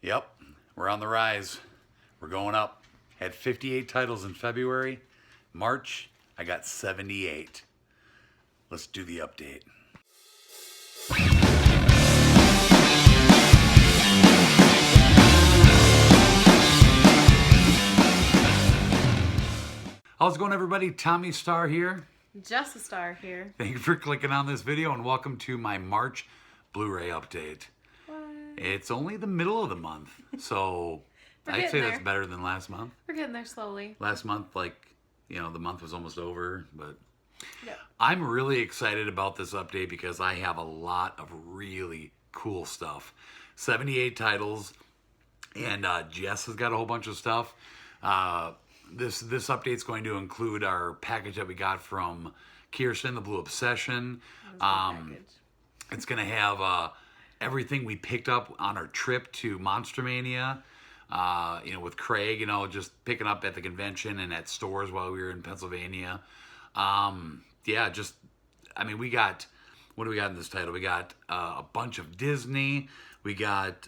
Yep, we're on the rise. We're going up. Had 58 titles in February. March, I got 78. Let's do the update. How's it going, everybody? Tommy Star here. Jess a Star here. Thank you for clicking on this video and welcome to my March Blu Ray update. What? It's only the middle of the month, so I'd say that's better than last month. We're getting there slowly. Last month, the month was almost over, but yeah. I'm really excited about this update because I have a lot of really cool stuff. 78 titles, and Jess has got a whole bunch of stuff. This update's going to include our package that we got from Kirsten, the Blu Obsession. It's going to have everything we picked up on our trip to Monster Mania. With Craig, just picking up at the convention and at stores while we were in Pennsylvania. We got, what do we got in this title? We got a bunch of Disney. We got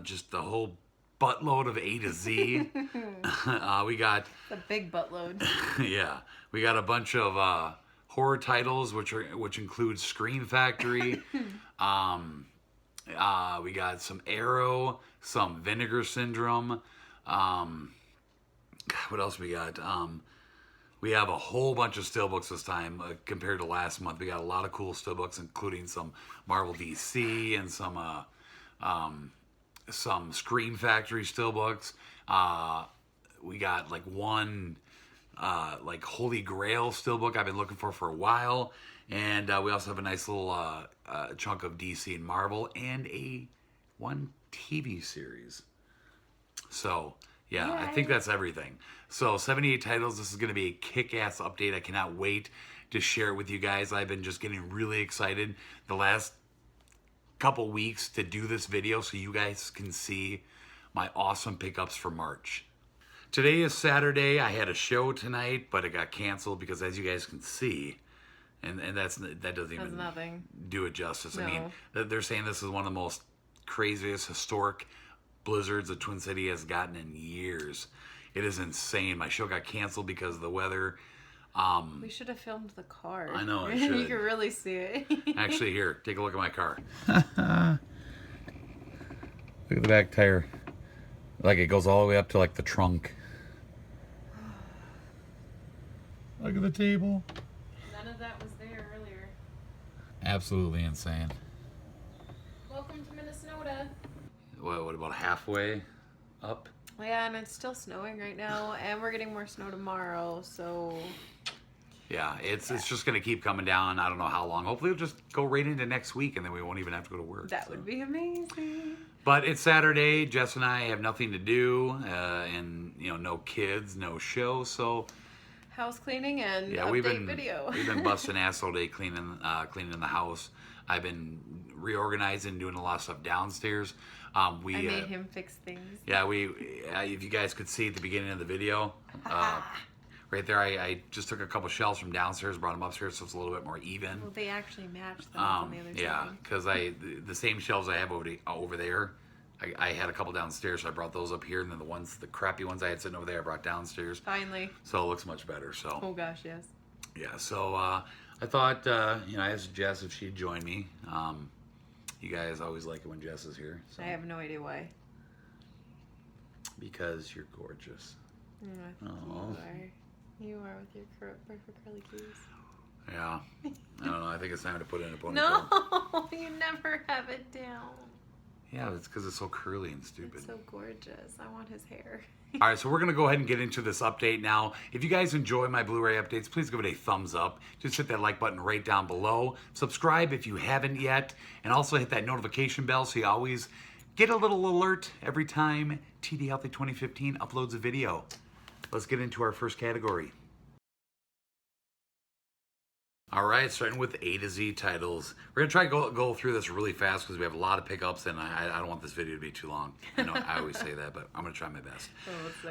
just the whole buttload of A to Z. We got a big buttload. Yeah, we got a bunch of horror titles, which include Scream Factory. We got some Arrow, some Vinegar Syndrome. What else we got? We have a whole bunch of Steelbooks this time compared to last month. We got a lot of cool Steelbooks, including some Marvel DC and some Scream Factory Steelbooks. We got one Holy Grail Steelbook I've been looking for a while. And we also have a nice little chunk of DC and Marvel and one TV series. So, yeah, I think that's everything. So, 78 titles. This is going to be a kick-ass update. I cannot wait to share it with you guys. I've been just getting really excited the last couple weeks to do this video so you guys can see my awesome pickups for March. Today is Saturday. I had a show tonight, but it got canceled because, as you guys can see, and that doesn't even do it justice. No. I mean, they're saying this is one of the most craziest historic blizzards the Twin City has gotten in years. It is insane. My show got canceled because of the weather. We should have filmed the car. I know, I should. You can really see it. Actually, here, take a look at my car. Look at the back tire. It goes all the way up to the trunk. Look at the table. None of that was there earlier. Absolutely insane. Welcome to Minnesota. What about halfway up? Yeah, and it's still snowing right now, and we're getting more snow tomorrow, so... Yeah, it's just going to keep coming down. I don't know how long. Hopefully it'll just go right into next week, and then we won't even have to go to work. That would be amazing. But it's Saturday. Jess and I have nothing to do, and, no kids, no show, so... House cleaning and video. We've been busting ass all day cleaning the house. I've been reorganizing, doing a lot of stuff downstairs. I made him fix things. Yeah, if you guys could see at the beginning of the video, right there, I just took a couple shelves from downstairs, brought them upstairs, so it's a little bit more even. Well, they actually match them on the other side. Yeah, because the same shelves I have over there, I had a couple downstairs, so I brought those up here, and then the crappy ones I had sitting over there, I brought downstairs. Finally. So it looks much better. So. Oh gosh, yes. Yeah, so I thought, I asked Jess if she'd join me. You guys always like it when Jess is here. So. I have no idea why. Because you're gorgeous. Oh. You are with your perfect curly keys. Yeah. I don't know. I think it's time to put in a ponytail. No, you never have it down. Yeah, it's because it's so curly and stupid. It's so gorgeous. I want his hair. All right, so we're going to go ahead and get into this update now. If you guys enjoy my Blu-ray updates, please give it a thumbs up. Just hit that like button right down below. Subscribe if you haven't yet. And also hit that notification bell so you always get a little alert every time TD Healthy 2015 uploads a video. Let's get into our first category. All right, starting with A to Z titles. We're going to try to go through this really fast because we have a lot of pickups, and I don't want this video to be too long. I know I always say that, but I'm going to try my best.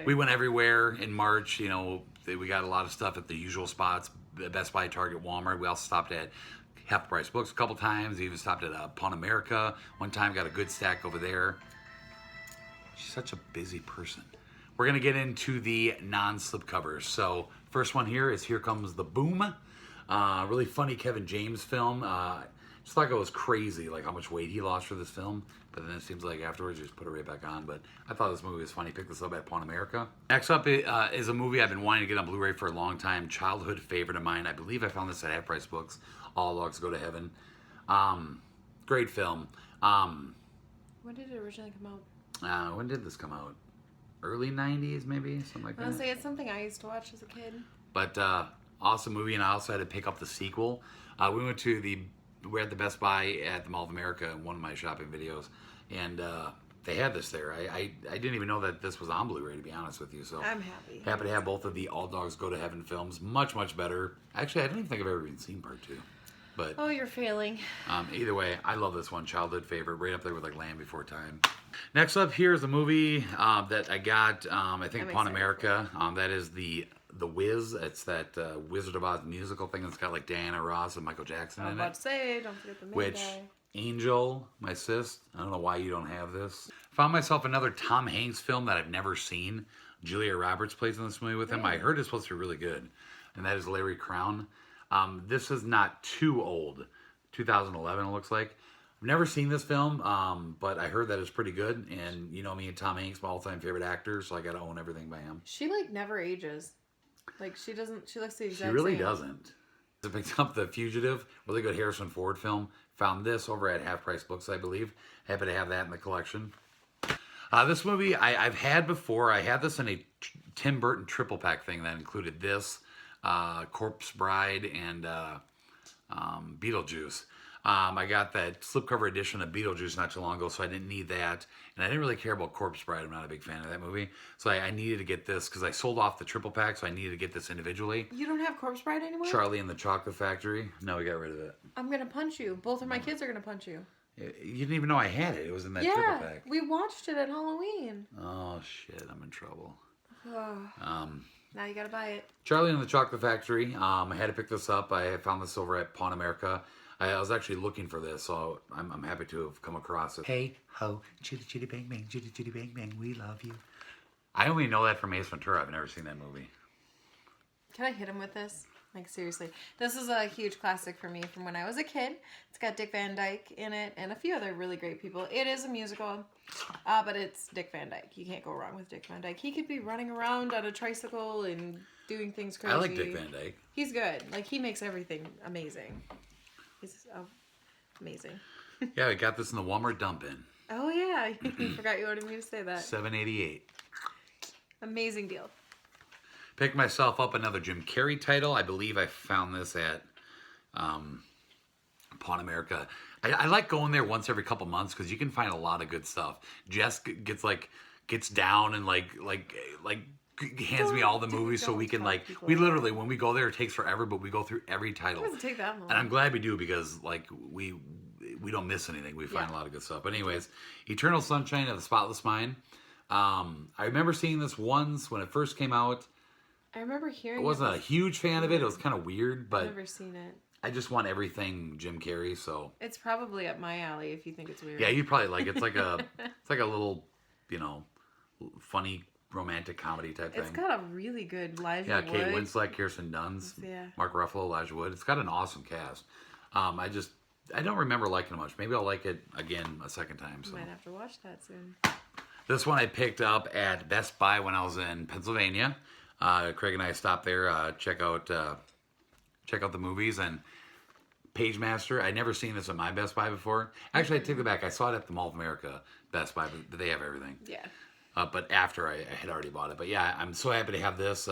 We went everywhere in March. We got a lot of stuff at the usual spots, Best Buy, Target, Walmart. We also stopped at Half Price Books a couple times. We even stopped at Pawn America one time, got a good stack over there. She's such a busy person. We're going to get into the non-slipcovers. So first one here is Here Comes the Boom. Really funny Kevin James film. Just thought it was crazy, like how much weight he lost for this film. But then it seems like afterwards he just put it right back on. But I thought this movie was funny. Picked this up at Pawn America. Next up is a movie I've been wanting to get on Blu-ray for a long time. Childhood favorite of mine. I believe I found this at Half Price Books. All Dogs Go to Heaven. Great film. When did it originally come out? When did this come out? Early 90s, maybe? Something like that. I was say it's something I used to watch as a kid. But awesome movie, and I also had to pick up the sequel. We're at the Best Buy at the Mall of America in one of my shopping videos, and they had this there. I didn't even know that this was on Blu-ray, to be honest with you. So I'm happy. Happy to have both of the All Dogs Go to Heaven films. Much, much better. Actually, I don't even think I've ever even seen part 2. But oh, you're failing. either way, I love this one. Childhood favorite, right up there with like Land Before Time. Next up, here's a movie that I got. I think Pawn America. That is the Wiz. It's that Wizard of Oz musical thing that's got like Diana Ross and Michael Jackson in it. I was about to say, don't forget the main Which guy. Angel, my sis. I don't know why you don't have this. Found myself another Tom Hanks film that I've never seen. Julia Roberts plays in this movie with him. I heard it's supposed to be really good, and that is Larry Crown. This is not too old. 2011, it looks like. I've never seen this film, but I heard that it's pretty good. And you know me and Tom Hanks, my all-time favorite actor, so I got to own everything by him. She like never ages. Like she doesn't. She looks the exact same. She really doesn't. I picked up The Fugitive, really good Harrison Ford film. Found this over at Half Price Books, I believe. Happy to have that in the collection. This movie I've had before. I had this in a Tim Burton triple pack thing that included this, Corpse Bride, and Beetlejuice. I got that slipcover edition of Beetlejuice not too long ago, so I didn't need that. And I didn't really care about Corpse Bride. I'm not a big fan of that movie. So I needed to get this because I sold off the triple pack, so I needed to get this individually. You don't have Corpse Bride anymore? Charlie and the Chocolate Factory. No, we got rid of it. I'm going to punch you. Both of my kids are going to punch you. You didn't even know I had it. It was in that triple pack. We watched it at Halloween. Oh, shit. I'm in trouble. Now you got to buy it. Charlie and the Chocolate Factory. I had to pick this up. I found this over at Pawn America. I was actually looking for this, so I'm happy to have come across it. Hey, ho, chitty, chitty, bang, bang, chitty, chitty, bang, bang, we love you. I only know that from Ace Ventura. I've never seen that movie. Can I hit him with this? Like, seriously. This is a huge classic for me from when I was a kid. It's got Dick Van Dyke in it and a few other really great people. It is a musical, but it's Dick Van Dyke. You can't go wrong with Dick Van Dyke. He could be running around on a tricycle and doing things crazy. I like Dick Van Dyke. He's good. Like, he makes everything amazing. He's amazing. Yeah, we got this in the Walmart dump-in. Oh, yeah. Forgot you wanted me to say that. $7.88. Amazing deal. Picked myself up another Jim Carrey title. I believe I found this at Pawn America. I like going there once every couple months because you can find a lot of good stuff. Jess gets down and like hands me all the movies so we can we literally, when we go there, it takes forever, but we go through every title. It doesn't take that long. And I'm glad we do because we don't miss anything. We find a lot of good stuff. But anyways, Eternal Sunshine of the Spotless Mind. I remember seeing this once when it first came out. I remember hearing it. I wasn't a huge fan of it. It was kind of weird, but I've never seen it. I just want everything Jim Carrey, so It's probably up my alley if you think it's weird. yeah, you'd probably like it. It's like a little, funny romantic comedy type thing. It's got a really good Elijah Wood. Kate Winslet, Kirsten Dunst, Mark Ruffalo, Elijah Wood. It's got an awesome cast. I don't remember liking it much. Maybe I'll like it again a second time. So Might have to watch that soon. this one I picked up at Best Buy when I was in Pennsylvania. Craig and I stopped there, check out the movies, and Pagemaster. I'd never seen this at my Best Buy before. Actually, I take it back. I saw it at the Mall of America Best Buy, but they have everything. Yeah. But after I had already bought it. But yeah, I'm so happy to have this.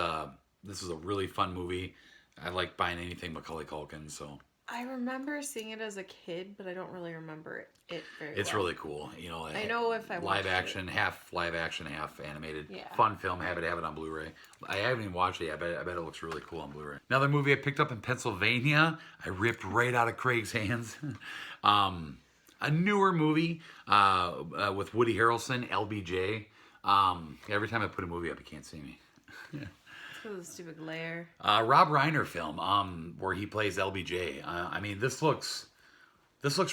This is a really fun movie. I like buying anything Macaulay Culkin, so. I remember seeing it as a kid, but I don't really remember it very well. It's really cool. I know if I watched live action, half live action, half animated. Yeah. Fun film. Happy to have it on Blu-ray. I haven't even watched it yet. I bet it looks really cool on Blu-ray. Another movie I picked up in Pennsylvania. I ripped right out of Craig's hands. A newer movie with Woody Harrelson, LBJ. Every time I put a movie up, you can't see me. Because of the stupid glare. Rob Reiner film, where he plays LBJ. I mean, this looks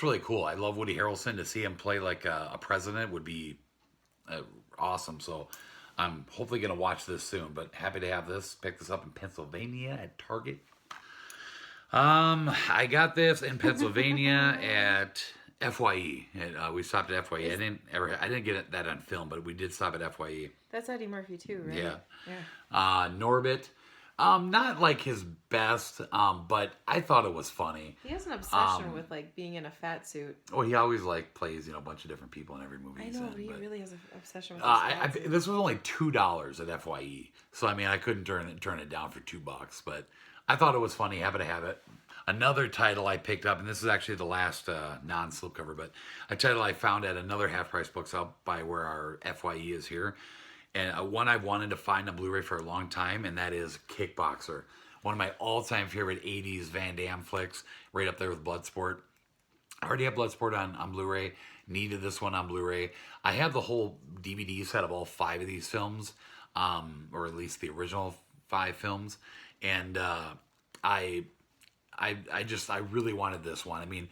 really cool. I love Woody Harrelson. To see him play like a president would be awesome. So I'm hopefully going to watch this soon, but happy to have this. Pick this up in Pennsylvania at Target. I got this in Pennsylvania at FYE. We stopped at FYE. I didn't get that on film, but we did stop at FYE. That's Eddie Murphy too, right? Yeah. Norbit. Not like his best, but I thought it was funny. He has an obsession with like being in a fat suit. Well, he always like plays a bunch of different people in every movie. I he's know, in, but he but, really has an obsession with fat suit. this was only $2 at FYE, so I mean I couldn't turn it down for $2, but I thought it was funny. Happy to have it. Another title I picked up, and this is actually the last non-slipcover, but a title I found at another half-price books out by where our FYE is here. And one I've wanted to find on Blu-ray for a long time, and that is Kickboxer. One of my all-time favorite 80s Van Damme flicks, right up there with Bloodsport. I already have Bloodsport on Blu-ray. Needed this one on Blu-ray. I have the whole DVD set of all 5 of these films, or at least the original 5 films. And I really wanted this one. I mean,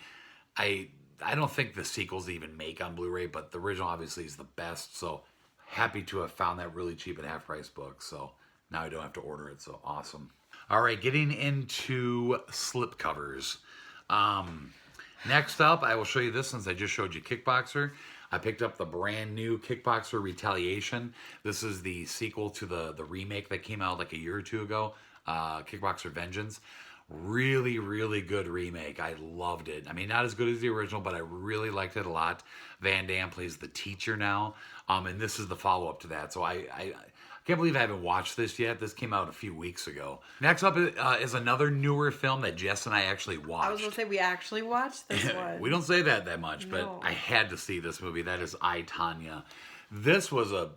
I don't think the sequels even make on Blu-ray, but the original obviously is the best. So happy to have found that really cheap at Half Price Books. So now I don't have to order it. So awesome. All right, getting into slipcovers. Next up, I will show you this since I just showed you Kickboxer. I picked up the brand new Kickboxer Retaliation. This is the sequel to the remake that came out like a year or two ago, Kickboxer Vengeance. Really, really good remake. I loved it. I mean, not as good as the original, but I really liked it a lot. Van Damme plays the teacher now, and this is the follow-up to that. So I can't believe I haven't watched this yet. This came out a few weeks ago. Next up is another newer film that Jess and I actually watched. I was going to say, we actually watched this one. We don't say that much, but I had to see this movie. That is I, Tonya. This was a,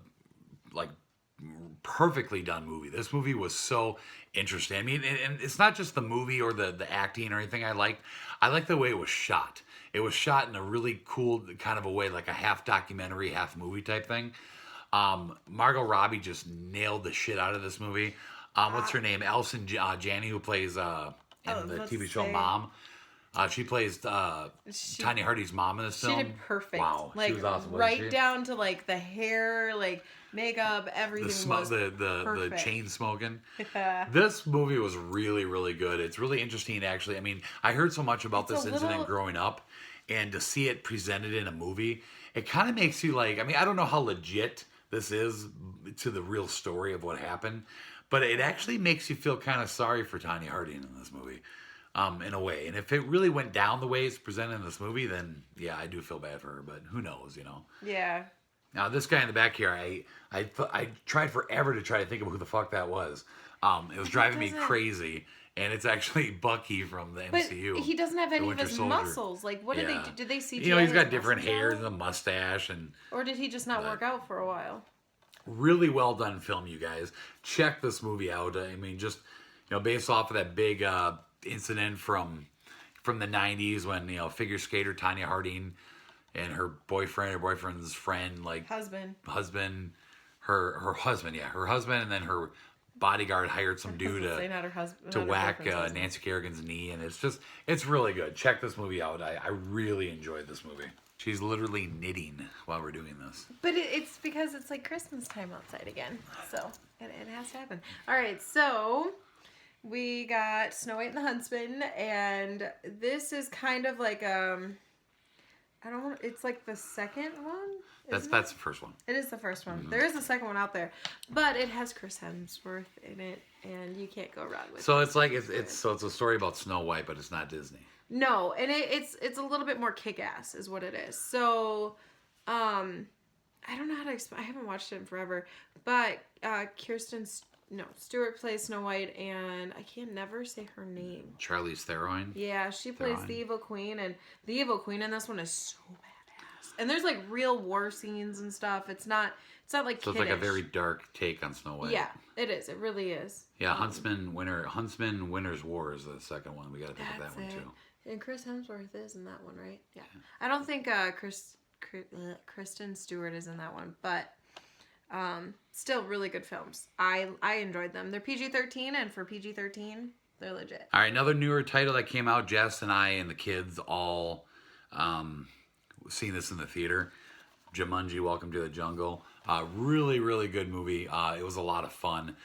perfectly done movie. This movie was so interesting. I mean, and it's not just the movie or the acting or anything I liked. I liked the way it was shot. It was shot in a really cool kind of a way, like a half documentary, half movie type thing. Margot Robbie just nailed the shit out of this movie. What's her name? Allison Janney, who plays in the TV show Mom. She plays Tanya Hardy's mom in this film. She did perfect. Wow, she was awesome. Right down to like the hair, like makeup, everything was the chain smoking. Yeah. This movie was really, really good. It's really interesting, actually. I mean, I heard so much about this incident growing up, and to see it presented in a movie, it kind of makes you like, I mean, I don't know how legit this is to the real story of what happened, but it actually makes you feel kind of sorry for Tanya Harding in this movie, in a way. And if it really went down the way it's presented in this movie, then yeah, I do feel bad for her, but who knows, you know? Yeah. Now, this guy in the back here, I tried forever to try to think of who the fuck that was. It was driving me crazy, and it's actually Bucky from the MCU. But he doesn't have any of his muscles. Like, what did they do? Did they CGI You know, he's got different muscles hair out? and a mustache. Or did he just not work out for a while? Really well done film, you guys. Check this movie out. I mean, just, you know, based off of that big incident from the 90s when, you know, figure skater Tanya Harding and her boyfriend's friend, like her husband, and then her bodyguard hired some dude to whack Nancy Kerrigan's knee, and it's really good. Check this movie out. I really enjoyed this movie. She's literally knitting while we're doing this. But it's because it's like Christmas time outside again, so it has to happen. All right, so we got Snow White and the Huntsman, and this is kind of like it's like the second one? That's the first one. It is the first one. Mm-hmm. There is a second one out there, but it has Chris Hemsworth in it, and you can't go wrong with it. So it's like it's a story about Snow White, but it's not Disney. No, and it's a little bit more kick-ass is what it is. So, I don't know how to explain. I haven't watched it in forever, but Stewart plays Snow White, and I can never say her name. Charlize Theron? Yeah, she plays the Evil Queen, and the Evil Queen in this one is so badass. And there's like real war scenes and stuff. It's not like so it's like a very dark take on Snow White. Yeah, it is. It really is. Yeah, Huntsman Winter's War is the second one. We got to pick up that one too. And Chris Hemsworth is in that one, right? Yeah. I don't think Kristen Stewart is in that one, but still really good films. I enjoyed them. They're PG-13, and for PG-13, they're legit. All right, another newer title that came out. Jess and I and the kids all seen this in the theater. Jumanji: Welcome to the Jungle. Really, really good movie. It was a lot of fun.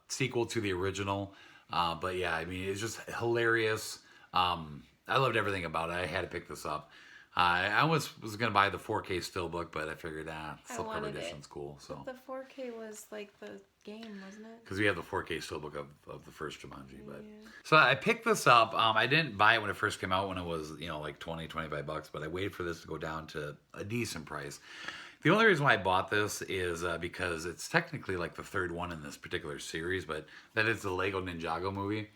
Sequel to the original. But yeah, I mean, it's just hilarious. I loved everything about it. I had to pick this up. I almost was going to buy the 4K Steelbook, but I figured, Slipcover edition's cool. So the 4K was like the game, wasn't it? Because we have the 4K Steelbook of the first Jumanji. But so I picked this up. I didn't buy it when it first came out, when it was, like $20-$25, but I waited for this to go down to a decent price. The only reason why I bought this is because it's technically like the third one in this particular series, but that is the Lego Ninjago movie.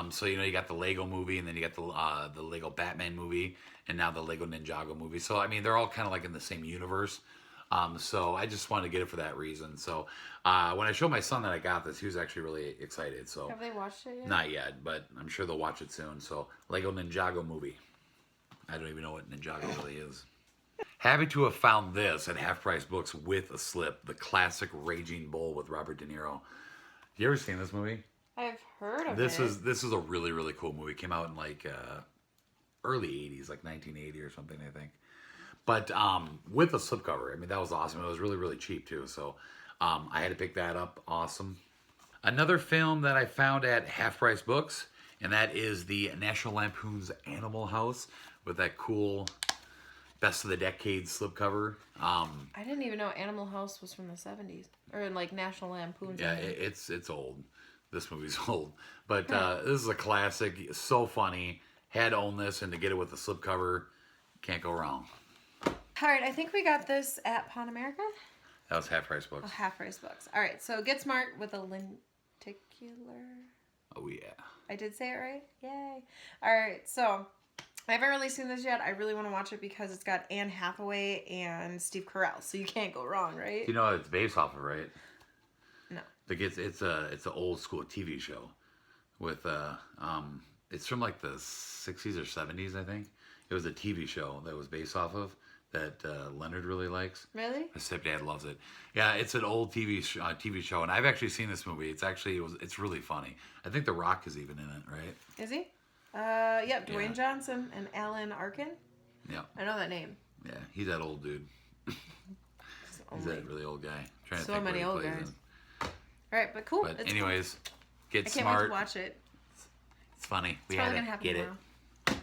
So, you got the Lego movie, and then you got the Lego Batman movie, and now the Lego Ninjago movie. So, I mean, they're all kind of like in the same universe. So I just wanted to get it for that reason. So when I showed my son that I got this, he was actually really excited. So have they watched it yet? Not yet, but I'm sure they'll watch it soon. So Lego Ninjago movie. I don't even know what Ninjago really is. Happy to have found this at Half Price Books with a slip, the classic Raging Bull with Robert De Niro. You ever seen this movie? I've heard of this it. This is a really, really cool movie. It came out in like early 80s, like 1980 or something, I think. But with a slipcover, I mean, that was awesome. It was really, really cheap too. So I had to pick that up. Awesome. Another film that I found at Half Price Books, and that is the National Lampoon's Animal House with that cool Best of the Decade slipcover. I didn't even know Animal House was from the 70s. Or like National Lampoon's. Yeah, it's old. This movie's old. But this is a classic. So funny. Had to own this, and to get it with the slipcover, can't go wrong. All right, I think we got this at Pawn America. That was Half Price Books. Oh, Half Price Books. All right, so Get Smart with a lenticular. Oh, yeah. I did say it right? Yay. All right, so I haven't really seen this yet. I really want to watch it because it's got Anne Hathaway and Steve Carell, so you can't go wrong, right? You know what it's based off of, right? No. Like it's an old school TV show with it's from like the 60s or 70s, I think. It was a TV show that was based off of that Leonard really likes. Really? My stepdad loves it. Yeah, it's an old TV show, and I've actually seen this movie. It's really funny. I think The Rock is even in it, right? Is he? Yep, Dwayne Johnson and Alan Arkin. Yeah. I know that name. Yeah, he's that old dude. He's that really old guy. Trying to so think many what he old plays guys. All right, but cool. But it's anyways, cool. Get I can't Smart. wait to watch it. It's funny. It's probably gonna happen get tomorrow. it.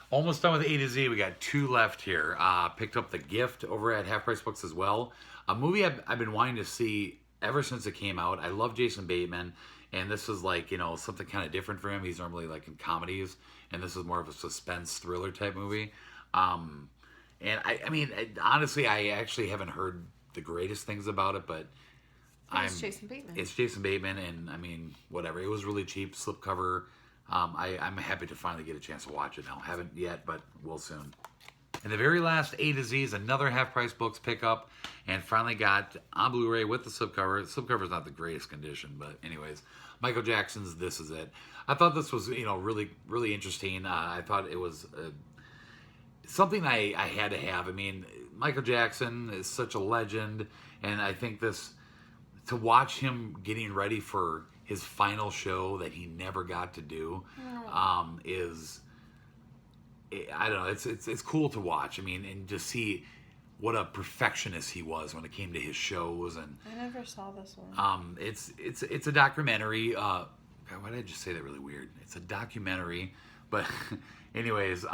Almost done with A to Z. We got 2 left here. Picked up The Gift over at Half Price Books as well. A movie I've been wanting to see ever since it came out. I love Jason Bateman, and this is like, something kind of different for him. He's normally like in comedies, and this is more of a suspense thriller type movie. And I mean, honestly, I actually haven't heard the greatest things about it, but It's Jason Bateman. It's Jason Bateman, and I mean, whatever. It was really cheap, slipcover. I'm happy to finally get a chance to watch it now. Haven't yet, but will soon. And the very last A to Z is another Half Price Books pickup, and finally got on Blu Ray with the slipcover. The slipcover is not the greatest condition, but anyways, Michael Jackson's This Is It. I thought this was, really, really interesting. I thought it was something I had to have. I mean, Michael Jackson is such a legend, and I think to watch him getting ready for his final show that he never got to do is, I don't know, it's cool to watch. I mean, and to see what a perfectionist he was when it came to his shows. And I never saw this one. it's a documentary. God, why did I just say that really weird? It's a documentary, but anyways,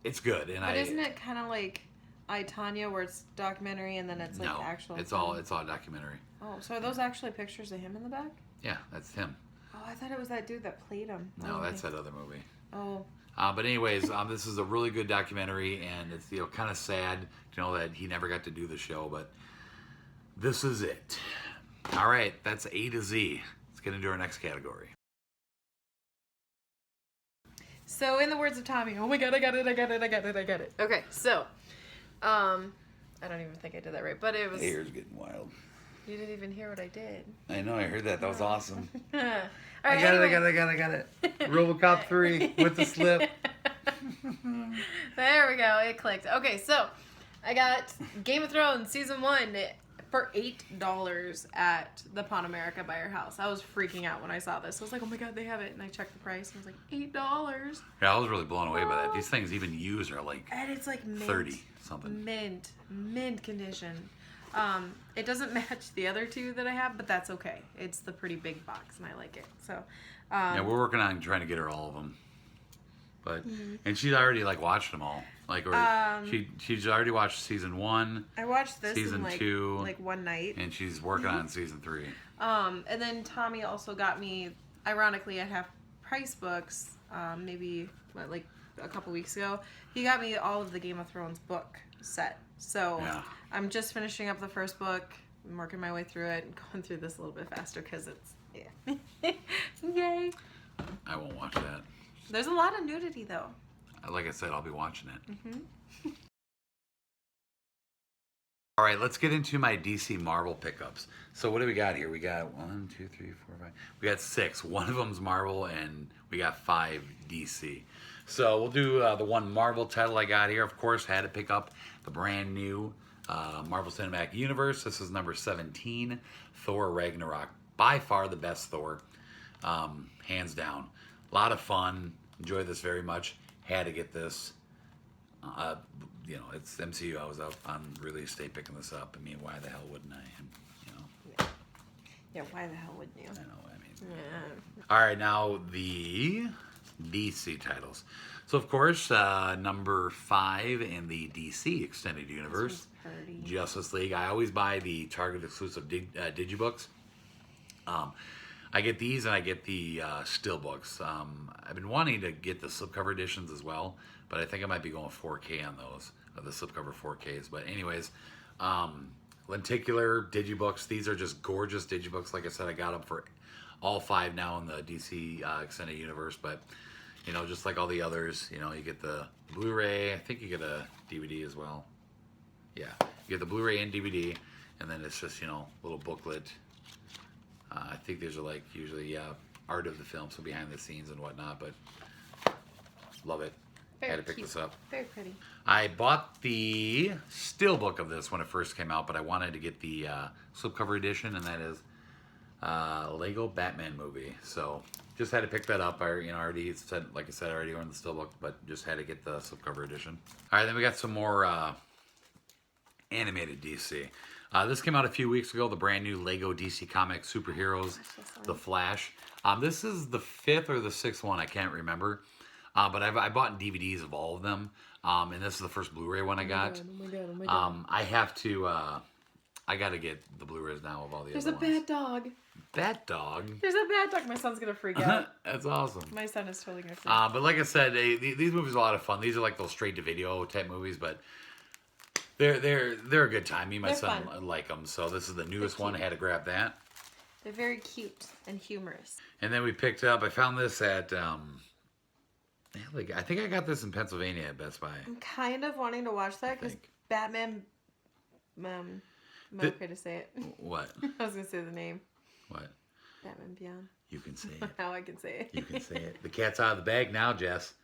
it's good. And but isn't it kind of like I, Tonya, where it's documentary and then it's like actual? It's all documentary. Oh, so are those actually pictures of him in the back? Yeah, that's him. Oh, I thought it was that dude that played him. No, that's that other movie. Oh. But anyways, this is a really good documentary, and it's kind of sad to know that he never got to do the show, but this is it. All right, that's A to Z. Let's get into our next category. So, in the words of Tommy, oh my god, I got it. Okay, so, I don't even think I did that right, but it was... Hair's getting wild. You didn't even hear what I did. I know, I heard that. That was awesome. All right, I got it. RoboCop 3 with the slip. There we go. It clicked. Okay, so I got Game of Thrones Season 1, for $8 at the Pawn America by our house. I was freaking out when I saw this. I was like, oh my god, they have it. And I checked the price and I was like, $8. Yeah, I was really blown away by that. These things even used are like And it's like mint, 30 something. Mint condition. It doesn't match the other two that I have, but that's okay. It's the pretty big box and I like it. So yeah, we're working on trying to get her all of them. But and she's already like watched them all. Like, or she's already watched season 1. I watched this season in 2, like one night, and she's working on season 3. And then Tommy also got me, ironically, at half price books. Maybe like a couple weeks ago, he got me all of the Game of Thrones book set. So Yeah. I'm just finishing up the first book. I'm working my way through it and going through this a little bit faster because it's yay. I won't watch that. There's a lot of nudity though. Like I said, I'll be watching it. All right, let's get into my DC Marvel pickups. So what do we got here? We got 1, 2, 3, 4, 5. We got 6. One of them's Marvel, and we got 5 DC. So we'll do the one Marvel title I got here. Of course, had to pick up the brand new Marvel Cinematic Universe. This is number 17, Thor Ragnarok. By far the best Thor, hands down. A lot of fun. Enjoy this very much. Had to get this. You know, it's MCU. I was out on release day picking this up. I mean, why the hell wouldn't I? And, you know. Yeah, why the hell wouldn't you? I know what I mean. Yeah. All right, now the DC titles. So, of course, number 5 in the DC Extended Universe, Justice League. I always buy the Target exclusive Digibooks. I get these and I get the Steelbooks. I've been wanting to get the slipcover editions as well, but I think I might be going 4K on those, the slipcover 4Ks. But anyways, lenticular Digibooks. These are just gorgeous Digibooks. Like I said, I got them for all 5 now in the DC Extended Universe. But, you know, just like all the others, you know, you get the Blu Ray. I think you get a DVD as well. Yeah, you get the Blu Ray and DVD, and then it's just, you know, a little booklet. I think these are like usually art of the film, so behind the scenes and whatnot, but love it. Very Had to pick cute. this up. Very pretty. I bought the Steelbook of this when it first came out, but I wanted to get the slipcover edition, and that is Lego Batman movie. So just had to pick that up. I already said, like I said, I already owned the Steelbook, but just had to get the slipcover edition. All right, then we got some more animated DC. This came out a few weeks ago, the brand new Lego DC Comics Superheroes, The Flash. This is the 5th or the 6th one, I can't remember. But I bought DVDs of all of them. And this is the first Blu-ray one I got. Oh my god. I have to, I got to get the Blu-rays now of all the There's other a ones. bad dog. Bat dog? There's a bad dog. My son's going to freak out. That's awesome. My son is totally going to freak out. But like I said, these movies are a lot of fun. These are like those straight-to-video type movies, but they're a good time. Me and my They're son fun. like them. So this is the newest one. I had to grab that. They're very cute and humorous. And then we picked up, I found this at, I think I got this in Pennsylvania at Best Buy. I'm kind of wanting to watch that because Batman, am I okay to say it? What? I was going to say the name. What? Batman Beyond. You can say it. Now I can say it. You can say it. The cat's out of the bag now, Jess.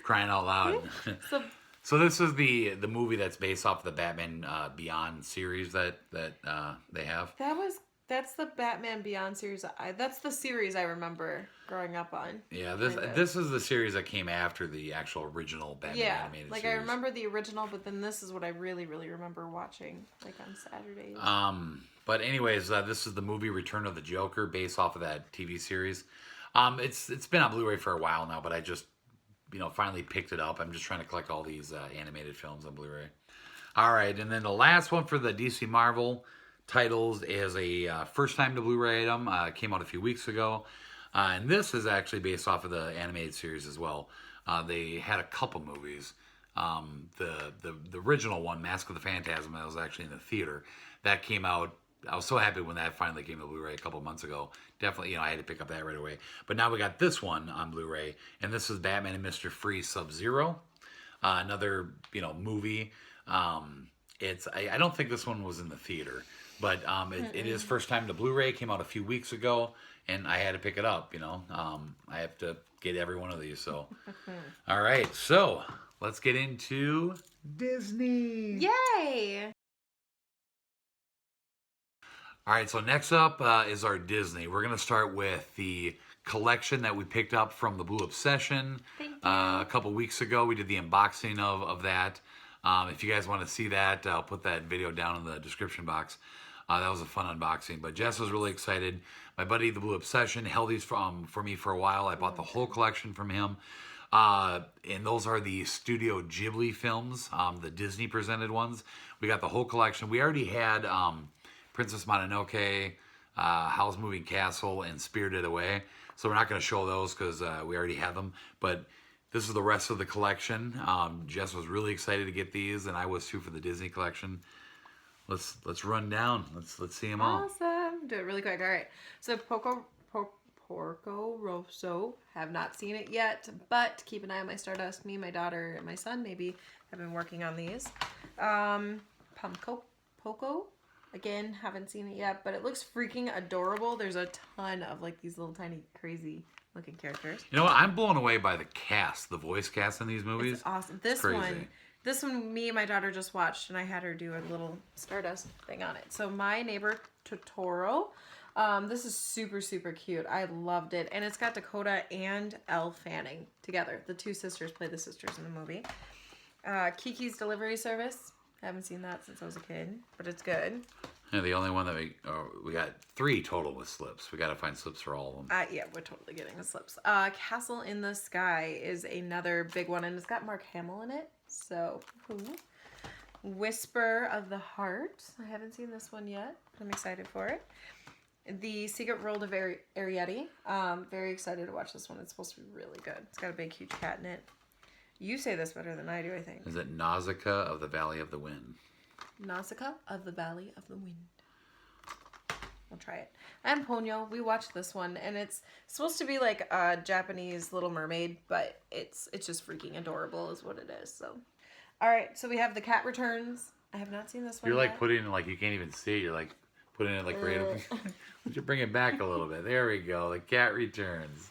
Crying out loud. So this is the movie that's based off of the Batman Beyond series that they have. that's the Batman Beyond series. That's the series I remember growing up on. Yeah, this is the series that came after the actual original Batman animated like series. I remember the original, but then this is what I really, really remember watching, like on Saturdays. But anyways, this is the movie Return of the Joker, based off of that TV series. It's been on Blu-ray for a while now, but I just finally picked it up. I'm just trying to collect all these animated films on Blu-ray. All right, and then the last one for the DC Marvel titles is a first time to Blu-ray item. It came out a few weeks ago, and this is actually based off of the animated series as well. They had a couple movies. The original one, Mask of the Phantasm, that was actually in the theater. That came out. I was so happy when that finally came to Blu-ray a couple months ago. Definitely, I had to pick up that right away. But now we got this one on Blu-ray, and this is Batman and Mr. Freeze Sub-Zero. Another, movie. I don't think this one was in the theater, but it is first time to Blu-ray. Came out a few weeks ago, and I had to pick it up. I have to get every one of these. So, all right. So let's get into Disney. Yay! All right, so next up is our Disney. We're going to start with the collection that we picked up from the Blu Obsession. Thank you. A couple weeks ago, we did the unboxing of that. If you guys want to see that, I'll put that video down in the description box. That was a fun unboxing. But Jess was really excited. My buddy, the Blu Obsession, held these for me for a while. I bought the whole collection from him. And those are the Studio Ghibli films, the Disney presented ones. We got the whole collection. We already had Princess Mononoke, Howl's Moving Castle, and Spirited Away. So we're not going to show those because we already have them. But this is the rest of the collection. Jess was really excited to get these, and I was too for the Disney collection. Let's run down. Let's see them all. Awesome. Do it really quick. All right. So Porco Rosso. Have not seen it yet, but keep an eye on my Stardust. Me, my daughter, and my son maybe have been working on these. Poco. Again, haven't seen it yet, but it looks freaking adorable. There's a ton of like these little tiny crazy looking characters. You know what? I'm blown away by the cast, the voice cast in these movies. It's awesome. This one, me and my daughter just watched, and I had her do a little Stardust thing on it. So My Neighbor Totoro. This is super, super cute. I loved it. And it's got Dakota and Elle Fanning together. The two sisters play the sisters in the movie. Kiki's Delivery Service. I haven't seen that since I was a kid, but it's good. Yeah, the only one that we got 3 total with slips. We got to find slips for all of them. Yeah, we're totally getting the slips. Castle in the Sky is another big one, and it's got Mark Hamill in it. So, cool. Whisper of the Heart. I haven't seen this one yet, but I'm excited for it. The Secret World of Arrietty. Very excited to watch this one. It's supposed to be really good. It's got a big, huge cat in it. You say this better than I do, I think. Is it Nausicaa of the Valley of the Wind? Nausicaa of the Valley of the Wind. We'll try it. And Ponyo, we watched this one, and it's supposed to be like a Japanese Little Mermaid, but it's just freaking adorable is what it is. So, all right, so we have The Cat Returns. I have not seen this one You're like yet. putting it like you can't even see it. You're like putting it like right up. Would you bring it back a little bit? There we go. The Cat Returns.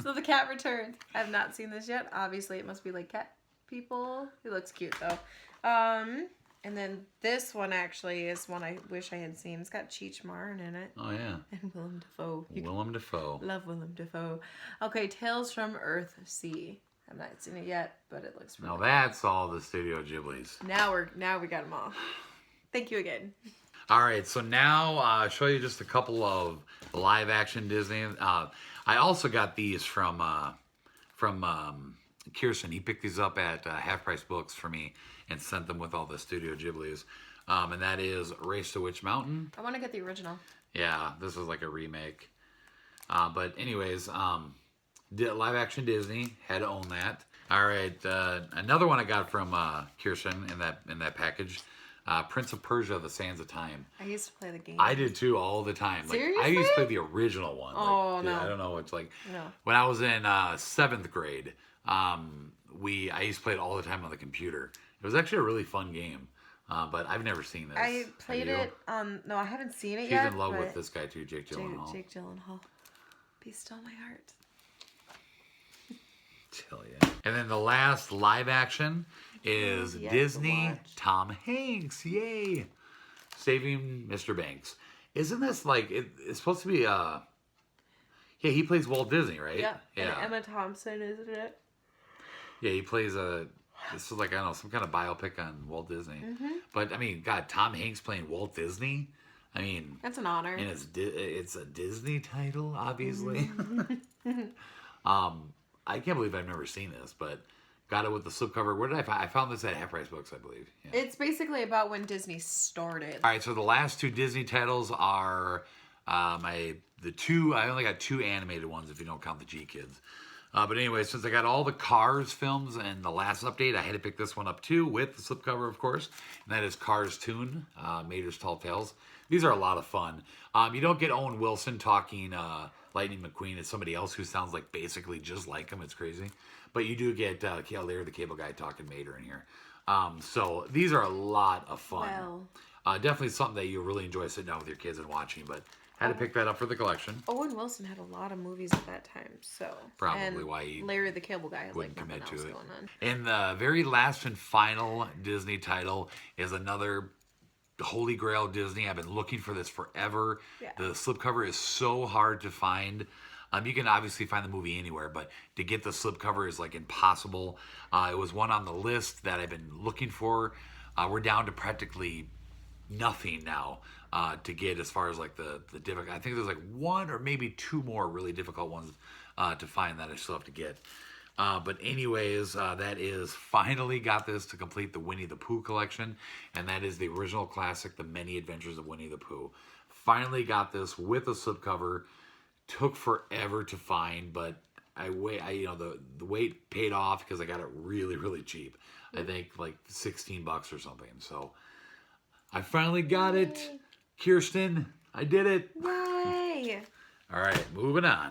So The Cat Returns. I have not seen this yet. Obviously, it must be like cat people. It looks cute though. And then this one actually is one I wish I had seen. It's got Cheech Marin in it. Oh yeah. And Willem Dafoe. Willem Dafoe. Love Willem Dafoe. Okay, Tales from Earth Sea. I've not seen it yet, but it looks really Now that's all the Studio Ghiblis. Now we got them all. Thank you again. All right, so now I'll show you just a couple of live action Disney. I also got these from Kirsten. He picked these up at Half Price Books for me and sent them with all the Studio Ghiblis. And that is Race to Witch Mountain. I want to get the original. Yeah, this is like a remake. But anyways, live action Disney, had to own that. All right, another one I got from Kirsten in that package. Prince of Persia: The Sands of Time. I used to play the game. I did too, all the time. Like Seriously? I used to play the original one. Oh, no. I don't know. It's like No. when I was in 7th grade, I used to play it all the time on the computer. It was actually a really fun game, but I've never seen this. I played it. No, I haven't seen it She's yet. in love but with this guy too, Jake Gyllenhaal. Jake Gyllenhaal. Be still my heart. Tell ya. And then the last live action is Yet to Disney watch. Tom Hanks. Yay! Saving Mr. Banks. Isn't this like it's supposed to be yeah, he plays Walt Disney, right? Yeah. Yeah. And Emma Thompson, isn't it? Yeah, he plays this is like, I don't know, some kind of biopic on Walt Disney. Mm-hmm. But I mean, God, Tom Hanks playing Walt Disney. I mean, That's an honor. and it's a Disney title, obviously. Mm-hmm. I can't believe I've never seen this, but got it with the slipcover. Where did I find? I found this at Half Price Books, I believe. Yeah. It's basically about when Disney started. All right, so the last 2 Disney titles are I only got 2 animated ones if you don't count the G Kids. But anyway, since I got all the Cars films and the last update, I had to pick this one up too with the slipcover, of course. And that is Cars Toon, Mater's Tall Tales. These are a lot of fun. You don't get Owen Wilson talking Lightning McQueen. It's somebody else who sounds like basically just like him. It's crazy. But you do get Larry the Cable Guy talking Mater in here. So these are a lot of fun. Well, Definitely something that you really enjoy sitting down with your kids and watching. But had to pick that up for the collection. Owen Wilson had a lot of movies at that time, so Probably and why he Larry the Cable Guy has like wouldn't nothing commit else to it. going on. And the very last and final Disney title is another Holy Grail Disney. I've been looking for this forever. Yeah. The slipcover is so hard to find. You can obviously find the movie anywhere, but to get the slipcover is like impossible. It was one on the list that I've been looking for. We're down to practically nothing now to get as far as like the difficult. I think there's like one or maybe two more really difficult ones to find that I still have to get. But anyways, that is finally got this to complete the Winnie the Pooh collection, and that is the original classic, The Many Adventures of Winnie the Pooh. Finally got this with a slipcover. Took forever to find, but the wait paid off because I got it really, really cheap. I think like $16 or something. So I finally got it. Kirsten, I did it. Yay! All right, moving on.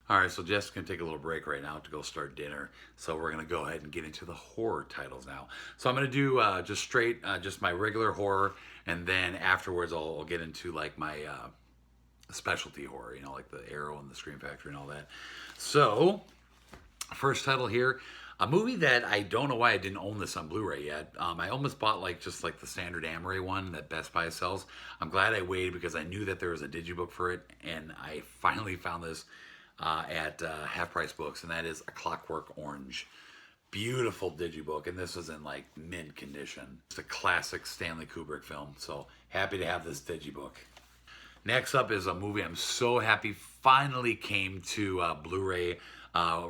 All right, so Jess is going to take a little break right now to go start dinner. So we're going to go ahead and get into the horror titles now. So I'm going to do just my regular horror, and then afterwards I'll get into like my specialty horror, like the Arrow and the Scream Factory and all that. So, first title here, a movie that I don't know why I didn't own this on Blu-ray yet. I almost bought just the standard Amaray one that Best Buy sells. I'm glad I waited because I knew that there was a digibook for it, and I finally found this at Half Price Books, and that is A Clockwork Orange. Beautiful digibook, and this is in like mint condition. It's a classic Stanley Kubrick film, so happy to have this digibook. Next up is a movie I'm so happy finally came to Blu-ray,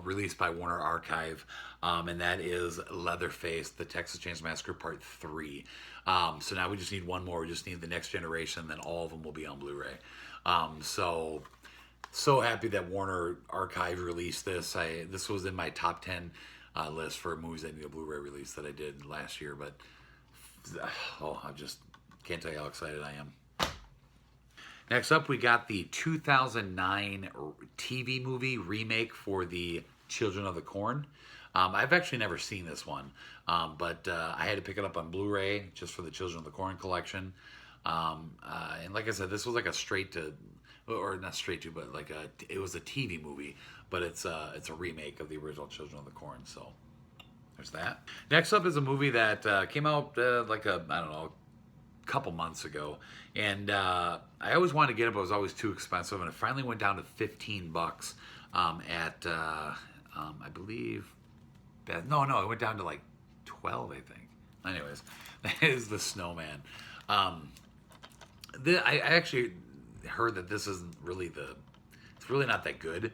released by Warner Archive, and that is Leatherface, The Texas Chainsaw Massacre Part 3. So now we just need one more. We just need the next generation, then all of them will be on Blu-ray. So happy that Warner Archive released this. This was in my top 10 list for movies that need a Blu-ray release that I did last year, but I just can't tell you how excited I am. Next up, we got the 2009 TV movie remake for the Children of the Corn. I've actually never seen this one, but I had to pick it up on Blu-ray just for the Children of the Corn collection. And like I said, this was like a it was a TV movie, but it's a remake of the original Children of the Corn. So there's that. Next up is a movie that came out couple months ago, and I always wanted to get it, but it was always too expensive, and it finally went down to $15 at I believe it went down to like 12, I think. Anyways, that is The Snowman. I actually heard that this isn't really it's really not that good,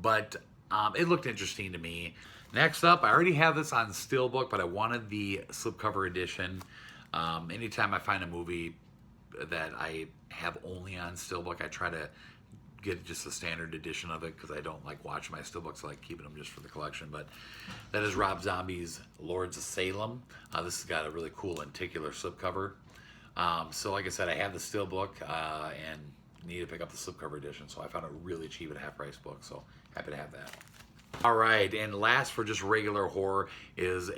but it looked interesting to me. Next up, I already have this on Steelbook, but I wanted the slipcover edition. Anytime I find a movie that I have only on Steelbook, I try to get just the standard edition of it because I don't like watching my Steelbooks. I like keeping them just for the collection. But that is Rob Zombie's Lords of Salem. This has got a really cool lenticular slipcover. So like I said, I have the Steelbook and need to pick up the slipcover edition. So I found it really cheap at Half Price Book. So happy to have that. All right, and last for just regular horror is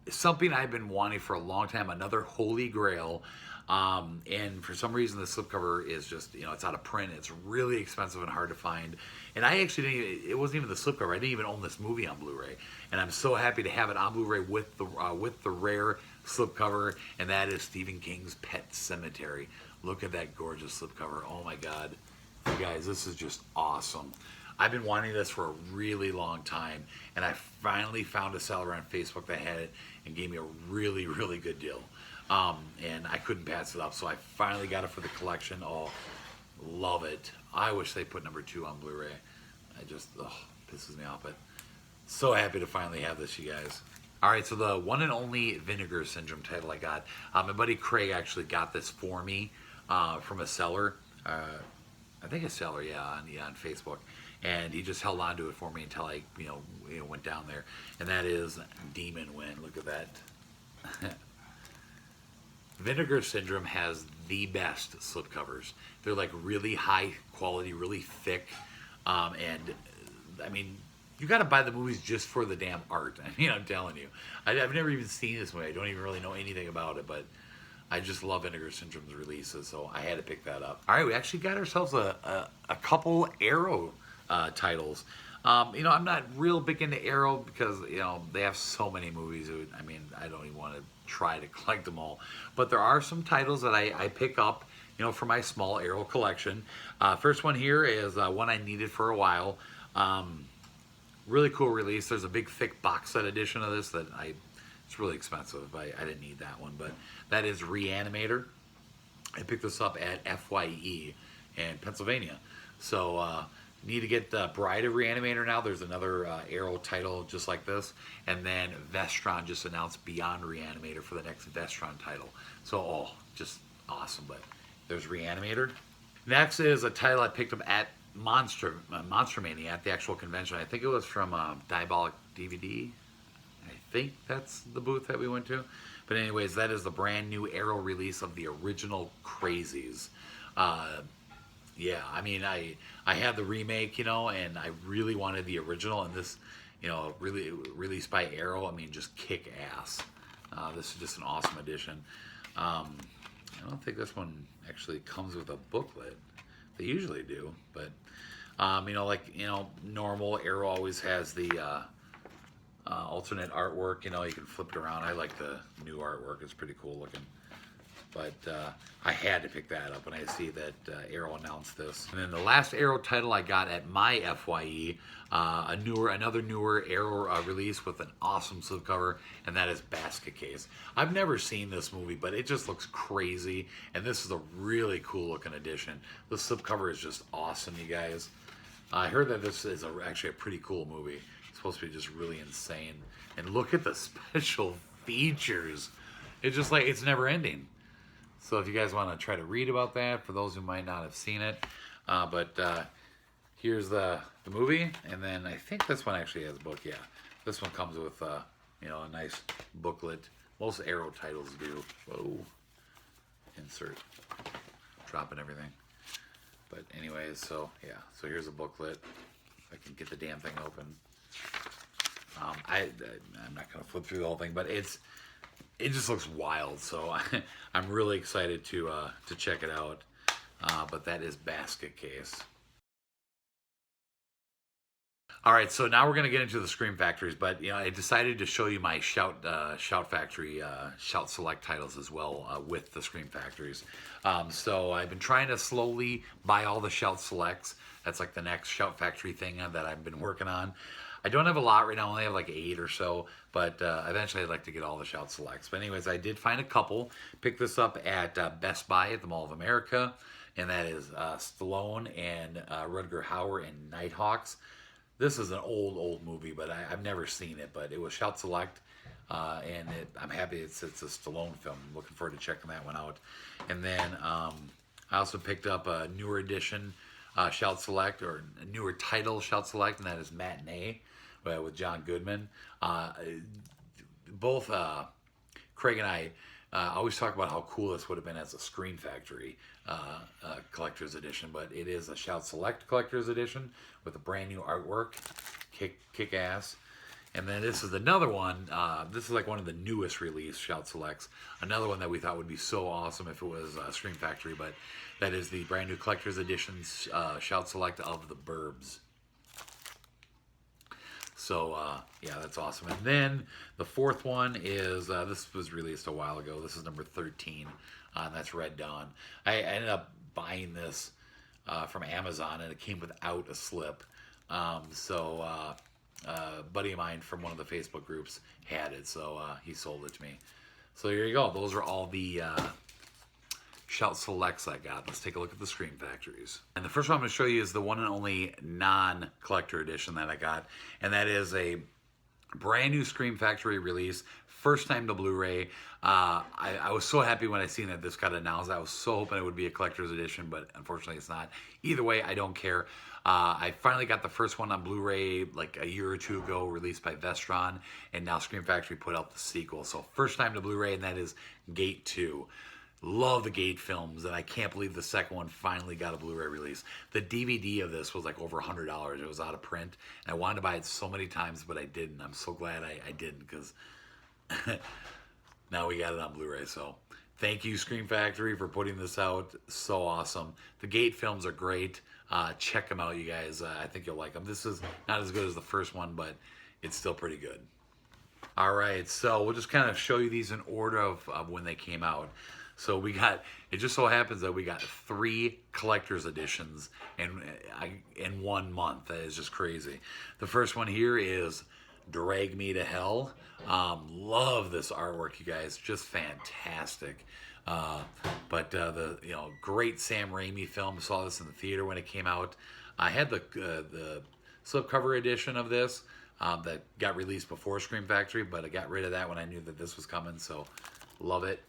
something I've been wanting for a long time, another Holy Grail, and for some reason the slipcover is just, it's out of print. It's really expensive and hard to find, and I actually it wasn't even the slipcover. I didn't even own this movie on Blu-ray, and I'm so happy to have it on Blu-ray with the rare slipcover, and that is Stephen King's Pet Sematary. Look at that gorgeous slipcover. Oh my God, you guys, this is just awesome. I've been wanting this for a really long time, and I finally found a seller on Facebook that had it and gave me a really, really good deal. And I couldn't pass it up, so I finally got it for the collection. Oh, love it. I wish they put number 2 on Blu-ray. Pisses me off, but so happy to finally have this, you guys. All right, so the one and only Vinegar Syndrome title I got. My buddy Craig actually got this for me from a seller. I think a seller, on Facebook. And he just held on to it for me until I, went down there. And that is Demon Wind. Look at that. Vinegar Syndrome has the best slipcovers. They're like really high quality, really thick. And I mean, you got to buy the movies just for the damn art. I mean, I'm telling you. I've never even seen this movie. I don't even really know anything about it, but I just love Vinegar Syndrome's releases, so I had to pick that up. All right, we actually got ourselves a couple Arrow titles. You know, I'm not real big into Arrow because, you know, they have so many movies. I mean, I don't even want to try to collect them all. But there are some titles that I pick up, you know, for my small Arrow collection. First one here is one I needed for a while. Really cool release. There's a big thick box set edition of this that it's really expensive. I didn't need that one, but that is Reanimator. I picked this up at FYE in Pennsylvania. So need to get the Bride of Reanimator now. There's another Arrow title just like this. And then Vestron just announced Beyond Reanimator for the next Vestron title. So, just awesome. But there's Reanimator. Next is a title I picked up at Monster Mania at the actual convention. I think it was from Diabolic DVD. I think that's the booth that we went to. But anyways, that is the brand new Arrow release of the original Crazies. Yeah, I mean, I had the remake, you know, and I really wanted the original, and this, you know, really released by Arrow, I mean, just kick ass. This is just an awesome edition. I don't think this one actually comes with a booklet. They usually do, but, you know, like, you know, normal Arrow always has the alternate artwork, you know, you can flip it around. I like the new artwork, it's pretty cool looking. But I had to pick that up when I see that Arrow announced this. And then the last Arrow title I got at my FYE, another newer Arrow release with an awesome slipcover, and that is Basket Case. I've never seen this movie, but it just looks crazy, and this is a really cool looking edition. The slipcover is just awesome, you guys. I heard that this is actually a pretty cool movie. It's supposed to be just really insane. And look at the special features. It's just like, it's never ending. So if you guys want to try to read about that, for those who might not have seen it, here's the movie, and then I think this one actually has a book. Yeah, this one comes with you know, a nice booklet. Most Arrow titles do. Whoa, insert, dropping everything. But anyways, so yeah, so here's a booklet. If I can get the damn thing open. I'm not gonna flip through the whole thing, but it just looks wild, so I'm really excited to check it out. But that is Basket Case. All right, so now we're gonna get into the Scream Factories, but you know, I decided to show you my Shout Factory Shout Select titles as well with the Scream Factories. So I've been trying to slowly buy all the Shout Selects. That's like the next Shout Factory thing that I've been working on. I don't have a lot right now. I only have like 8 or so, but eventually I'd like to get all the Shout Selects. But anyways, I did find a couple. Picked this up at Best Buy at the Mall of America, and that is Stallone and Rutger Hauer in Nighthawks. This is an old movie, but I've never seen it. But it was Shout Select, and I'm happy it's a Stallone film. I'm looking forward to checking that one out. And then I also picked up a newer edition Shout Select, or a newer title Shout Select, and that is Matinee with John Goodman. Both Craig and I always talk about how cool this would have been as a Screen Factory collector's edition, but it is a Shout Select collector's edition with a brand new artwork, kick ass. And then this is another one. This is like one of the newest release Shout Selects. Another one that we thought would be so awesome if it was Screen Factory, but that is the brand new collector's edition Shout Select of The Burbs. So, yeah, that's awesome. And then the fourth one is, this was released a while ago. This is number 13, and that's Red Dawn. I ended up buying this from Amazon, and it came without a slip. A buddy of mine from one of the Facebook groups had it, so he sold it to me. So here you go. Those are all the Shout Selects I got. Let's take a look at the Scream Factories. And the first one I'm going to show you is the one and only non-collector edition that I got, and that is a brand new Scream Factory release, first time to Blu Ray. I was so happy when I seen that this got announced. I was so hoping it would be a collector's edition, but unfortunately it's not. Either way, I don't care. I finally got the first one on Blu Ray like a year or two ago, released by Vestron, and now Scream Factory put out the sequel. So first time to Blu Ray, and that is Gate 2. Love the Gate films, and I can't believe the second one finally got a Blu-ray release. The DVD of this was like over $100. It was out of print, and I wanted to buy it so many times, but I didn't. I'm so glad I didn't, because now we got it on Blu-ray. So thank you, Scream Factory, for putting this out. So awesome. The Gate films are great. Check them out, you guys. I think you'll like them. This is not as good as the first one, but it's still pretty good. All right, so we'll just kind of show you these in order of when they came out. So it just so happens that we got 3 collector's editions in 1 month. That is just crazy. The first one here is Drag Me to Hell. Love this artwork, you guys. Just fantastic. But the great Sam Raimi film. Saw this in the theater when it came out. I had the slipcover edition of this that got released before Scream Factory, but I got rid of that when I knew that this was coming. So love it.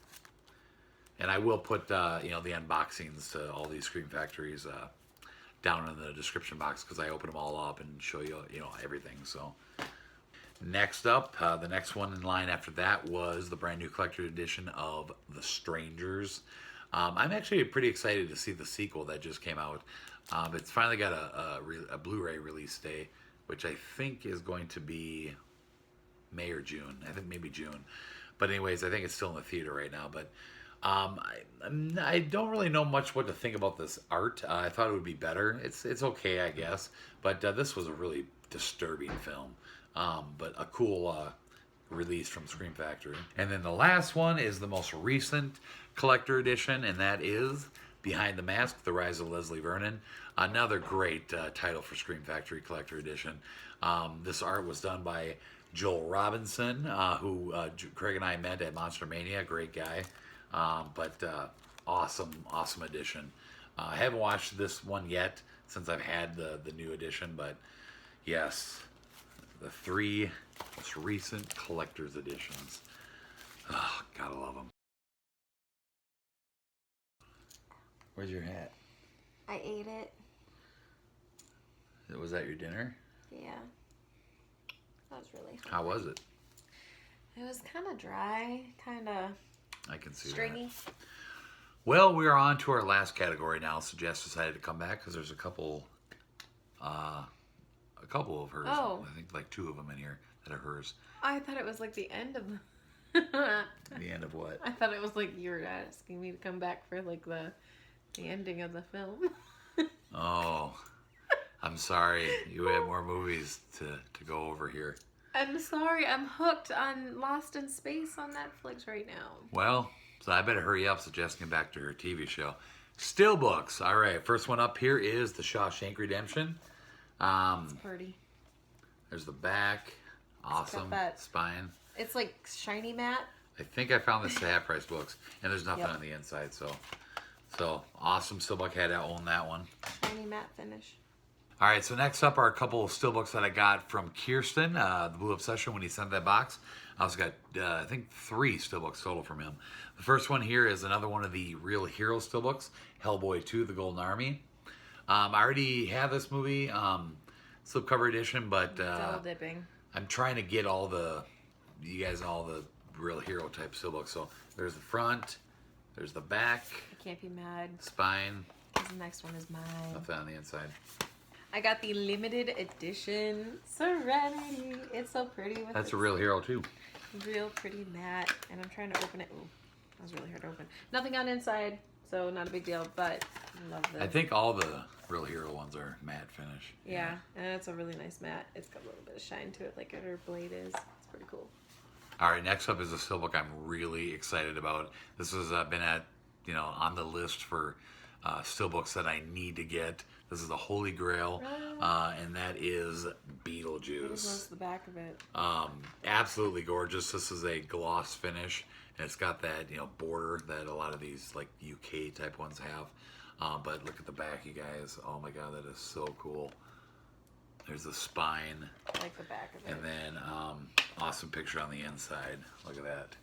And I will put the unboxings to all these Scream Factories down in the description box, because I open them all up and show you everything. So next up, the next one in line after that was the brand new collector edition of The Strangers. I'm actually pretty excited to see the sequel that just came out. It's finally got a Blu Ray release day, which I think is going to be May or June. I think maybe June. But anyways, I think it's still in the theater right now. But I don't really know much what to think about this art. I thought it would be better. It's okay, I guess. But this was a really disturbing film. But a cool release from Scream Factory. And then the last one is the most recent collector edition, and that is Behind the Mask, The Rise of Leslie Vernon. Another great title for Scream Factory Collector Edition. This art was done by Joel Robinson, who Craig and I met at Monster Mania. Great guy. But awesome edition. I haven't watched this one yet since I've had the new edition, but yes, the 3 most recent collector's editions. Oh, gotta love them. Where's your hat? I ate it. Was that your dinner? Yeah. That was really hungry. How was it? It was kind of dry, kind of I can see stringy. that. Well, we are on to our last category now. So Jess decided to come back because there's a couple of hers. Oh. I think like 2 of them in here that are hers. I thought it was like the end of The end of what? I thought it was like you were asking me to come back for like the ending of the film. Oh, I'm sorry. You have more movies to go over here. I'm sorry. I'm hooked on Lost in Space on Netflix right now. Well, so I better hurry up so Jess can get back to her TV show. Steelbooks. All right, first one up here is The Shawshank Redemption. It's pretty. There's the back. Awesome spine. It's like shiny matte. I think I found this at half price books, and there's nothing on the inside, so awesome. Steelbook had to own that one. Shiny matte finish. All right, so next up are a couple of Steelbooks that I got from Kirsten, the Blu Obsession, when he sent that box. I also got, I think, 3 Steelbooks total from him. The first one here is another one of the Real Hero Steelbooks, Hellboy 2, The Golden Army. I already have this movie, slipcover edition, but Double dipping. I'm trying to get all the Real Hero type Steelbooks. So there's the front, there's the back. I can't be mad. Spine. The next one is mine. Nothing on the inside. I got the limited edition Serenity. It's so pretty. That's a Real Hero too. Real pretty matte, and I'm trying to open it. Ooh, that was really hard to open. Nothing on inside, so not a big deal. But I love this. I think all the Real Hero ones are matte finish. Yeah, and it's a really nice matte. It's got a little bit of shine to it, like her blade is. It's pretty cool. All right, next up is a Steelbook I'm really excited about. This has been on the list for Steelbooks that I need to get. This is the Holy Grail, and that is Beetlejuice. What's the back of it? Absolutely gorgeous. This is a gloss finish, and it's got that border that a lot of these like UK type ones have. But look at the back, you guys. Oh my God, that is so cool. There's the spine. I like the back of it. And then awesome picture on the inside. Look at that.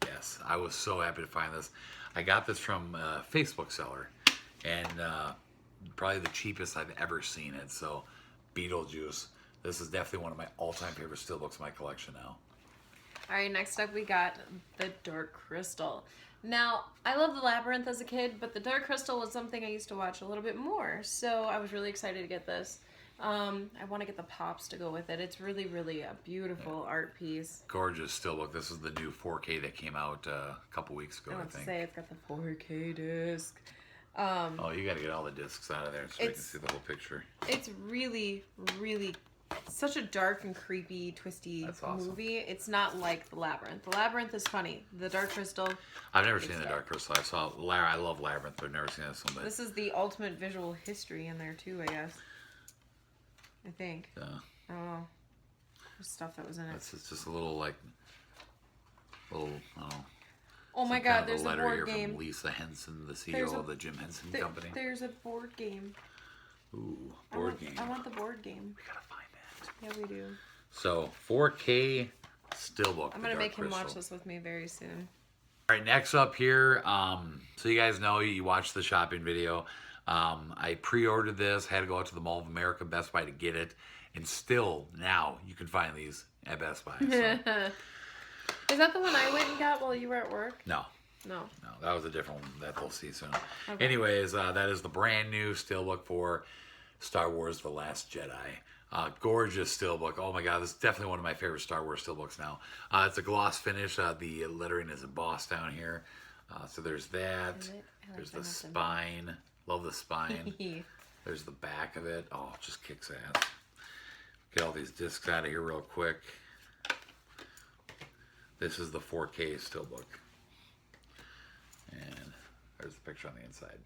Yes, I was so happy to find this. I got this from a Facebook seller, and probably the cheapest I've ever seen it. So Beetlejuice. This is definitely one of my all-time favorite Steelbooks in my collection now. All right, next up we got the Dark Crystal. Now, I loved The Labyrinth as a kid, but the Dark Crystal was something I used to watch a little bit more, so I was really excited to get this. I want to get the pops to go with it. It's really, really a beautiful art piece. Gorgeous Steelbook. This is the new 4K that came out a couple weeks ago, I think. Say it's got the 4K disc. Oh, you got to get all the discs out of there so we can see the whole picture. It's really, really such a dark and creepy, twisty awesome. movie. It's not like The Labyrinth. The Labyrinth is funny. The Dark Crystal. I've never seen The Dark Crystal. I love Labyrinth, but I've never seen this one. But this is the ultimate visual history in there too, I guess. I think. Yeah. I don't know. There's stuff that was in it. It's just a little like, I don't know. Oh my God! There's a a letter board here game. from Lisa Henson, the CEO of the Jim Henson Company. There's a board game. Ooh, board game. I want the board game. We gotta find that. Yeah, we do. So 4K Steelbook. I'm gonna make him watch this with me very soon. All right, next up here. So you guys know you watched the shopping video. I pre-ordered this. Had to go out to the Mall of America, Best Buy to get it, and still now you can find these at Best Buy. So. Is that the one I went and got while you were at work? No. No. No, that was a different one that they'll see soon. Okay. Anyways, that is the brand new Steelbook for Star Wars The Last Jedi. Gorgeous Steelbook. Oh my God, this is definitely one of my favorite Star Wars Steelbooks now. It's a gloss finish. The lettering is embossed down here. So there's that. There's the spine. Love the spine. There's the back of it. Oh, it just kicks ass. Get all these discs out of here real quick. This is the 4K Steelbook. And there's the picture on the inside.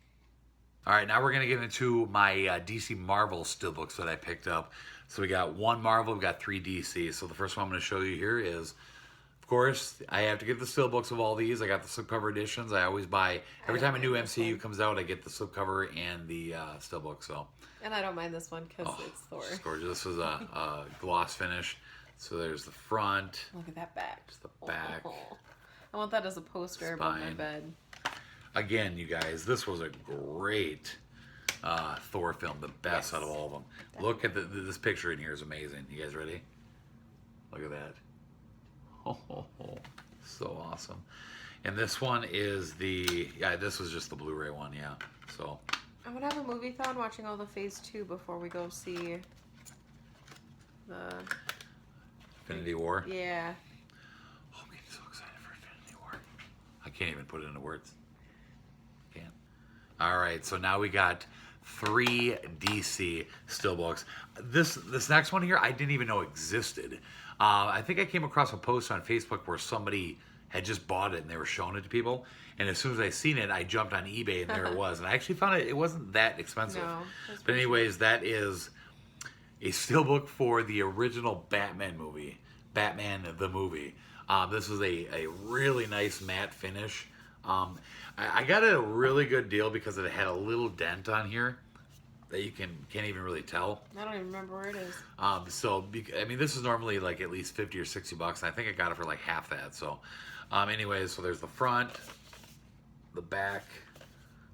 All right, now we're going to get into my DC Marvel Steelbooks that I picked up. So we got one Marvel, we got 3 DC. So the first one I'm going to show you here is, of course, I have to get the Steelbooks of all these. I got the slipcover editions. I always buy, every time a new MCU comes out, I get the slipcover and the Steelbook. So. And I don't mind this one because it's Thor. It's gorgeous. This is a gloss finish. So there's the front. Look at that back. There's the back. Oh. I want that as a poster above my bed. Again, you guys, this was a great Thor film. The best out of all of them. Look at this picture in here is amazing. You guys ready? Look at that. Oh, so awesome. And this one is this was just the Blu Ray one, yeah. So I'm going to have a movie-thon watching all the Phase 2 before we go see the... Infinity War? Yeah. Oh, I'm getting so excited for Infinity War. I can't even put it into words. Can't. All right, so now we got 3 DC Steelbooks. This next one here, I didn't even know existed. I think I came across a post on Facebook where somebody had just bought it and they were showing it to people. And as soon as I seen it, I jumped on eBay and there it was. And I actually found it wasn't that expensive. No. But anyways, that is a Steelbook for the original Batman movie, Batman the movie. This is a really nice matte finish. I got it a really good deal because it had a little dent on here that you can't even really tell. I don't even remember where it is. I mean, this is normally like at least $50 or $60, and I think I got it for like half that. So, anyways, so there's the front, the back.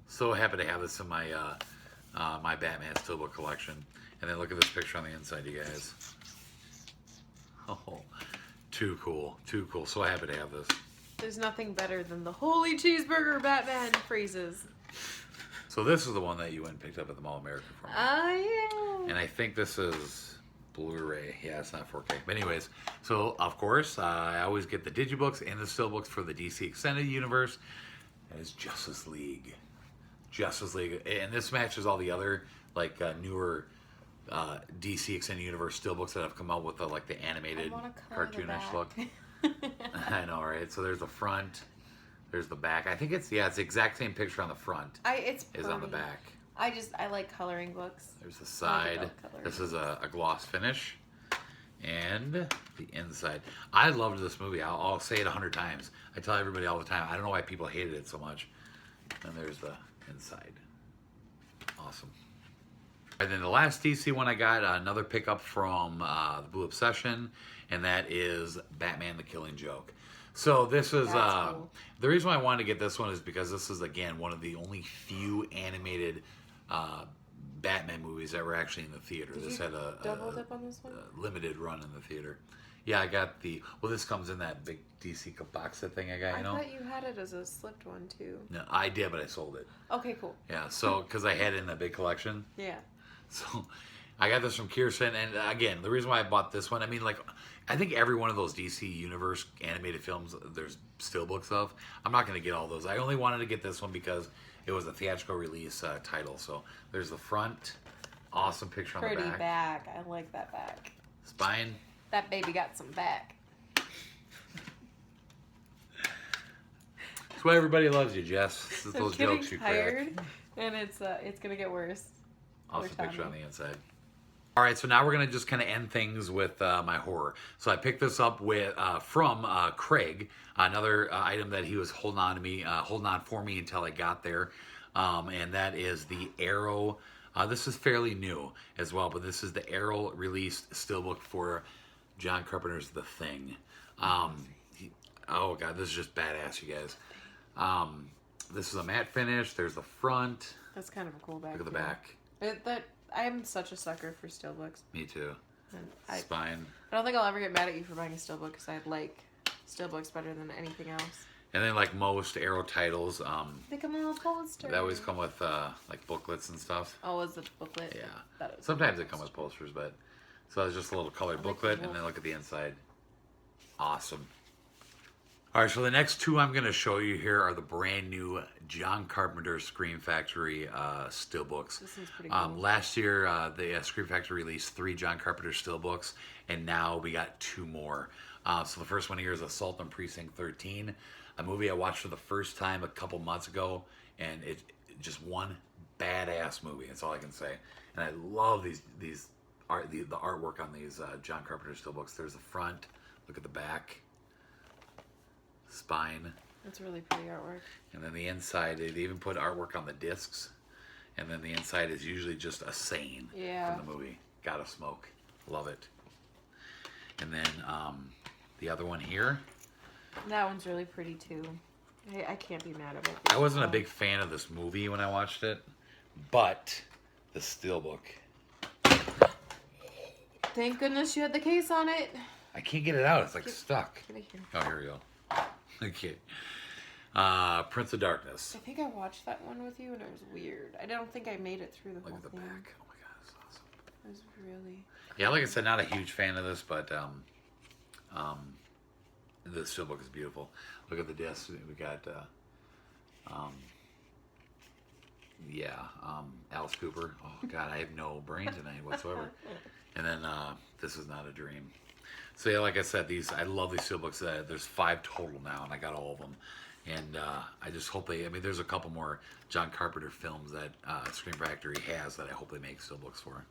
So happy to have this in my my Batman Steelbook collection. And then look at this picture on the inside, you guys. Oh, too cool. Too cool. So happy to have this. There's nothing better than the holy cheeseburger Batman phrases. So this is the one that you went and picked up at the Mall of America for me. Oh, yeah. And I think this is Blu Ray. Yeah, it's not 4K. But anyways, so of course, I always get the Digibooks and the Steelbooks for the DC Extended Universe. And it's Justice League. Justice League. And this matches all the other, like, newer... DC Extended Universe Steelbooks that have come out with the animated cartoonish look. I know, right? So there's the front, there's the back. I think it's the exact same picture on the front is on the back. I like coloring books. There's the side. This is a gloss finish. And the inside. I loved this movie. I'll say it 100 times. I tell everybody all the time. I don't know why people hated it so much. And there's the inside. Awesome. And then the last DC one I got, another pickup from the Blu Obsession, and that is Batman the Killing Joke. So this is, cool. The reason why I wanted to get this one is because this is, again, one of the only few animated Batman movies that were actually in the theater. This had a double dip on this one? Limited run in the theater. Yeah, I got this comes in that big DC box set thing I got, you know? I thought you had it as a slipped one, too. No, I did, but I sold it. Okay, cool. Yeah, so, because I had it in that big collection. Yeah. So I got this from Kirsten, and again, the reason why I bought this one, I mean, I think every one of those DC Universe animated films, there's Steelbooks of. I'm not going to get all those. I only wanted to get this one because it was a theatrical release title. So there's the front. Awesome picture on the Pretty back. back. I like that back. Spine. That baby got some back. That's why everybody loves you, Jess. This is I'm those getting jokes you tired, crack. and it's gonna get worse. Awesome Over picture time. on the inside. All right, so now we're gonna just kind of end things with my horror. So I picked this up with from Craig, another item that he was holding on for me until I got there, and that is the Arrow. This is fairly new as well, but this is the Arrow released steelbook for John Carpenter's The Thing. Oh god, this is just badass, you guys. This is a matte finish. There's the front. That's kind of a cool back. Look at the too. back. I'm such a sucker for steelbooks. Me too. And Spine. I don't think I'll ever get mad at you for buying a steelbook because I like steelbooks better than anything else. And then like most Arrow titles, They come in a little poster. they always come with like booklets and stuff. Oh, is the booklet? Yeah. That is Sometimes they come with posters, but so it's just a little colored I like booklet, the and then look at the inside. Awesome. All right, so the next two I'm going to show you here are the brand new John Carpenter Scream Factory steelbooks. This is pretty cool. Last year, the Scream Factory released 3 John Carpenter steelbooks, and now we got 2 more. So the first one here is Assault on Precinct 13, a movie I watched for the first time a couple months ago, and it just one badass movie. That's all I can say. And I love the artwork on these John Carpenter steelbooks. There's the front. Look at the back. Spine. That's really pretty artwork. And then the inside, they even put artwork on the discs. And then the inside is usually just a saying from the movie. Gotta smoke. Love it. And then the other one here. That one's really pretty too. I can't be mad at it. I wasn't a big fan of this movie when I watched it, but the steelbook. Thank goodness you had the case on it. I can't get it out. It's like stuck. Get it here. Oh, here we go. Okay. Prince of Darkness. I think I watched that one with you and it was weird. I don't think I made it through the Look whole at the thing. back. Oh my god, it's awesome. It was really... Yeah, like I said, not a huge fan of this, but the steelbook is beautiful. Look at the disc. We got Alice Cooper. Oh god, I have no brain tonight whatsoever. And then This Is Not a Dream. So yeah, like I said, I love these steelbooks. There's 5 total now, and I got all of them. And I just hope there's a couple more John Carpenter films that Scream Factory has that I hope they make steelbooks for.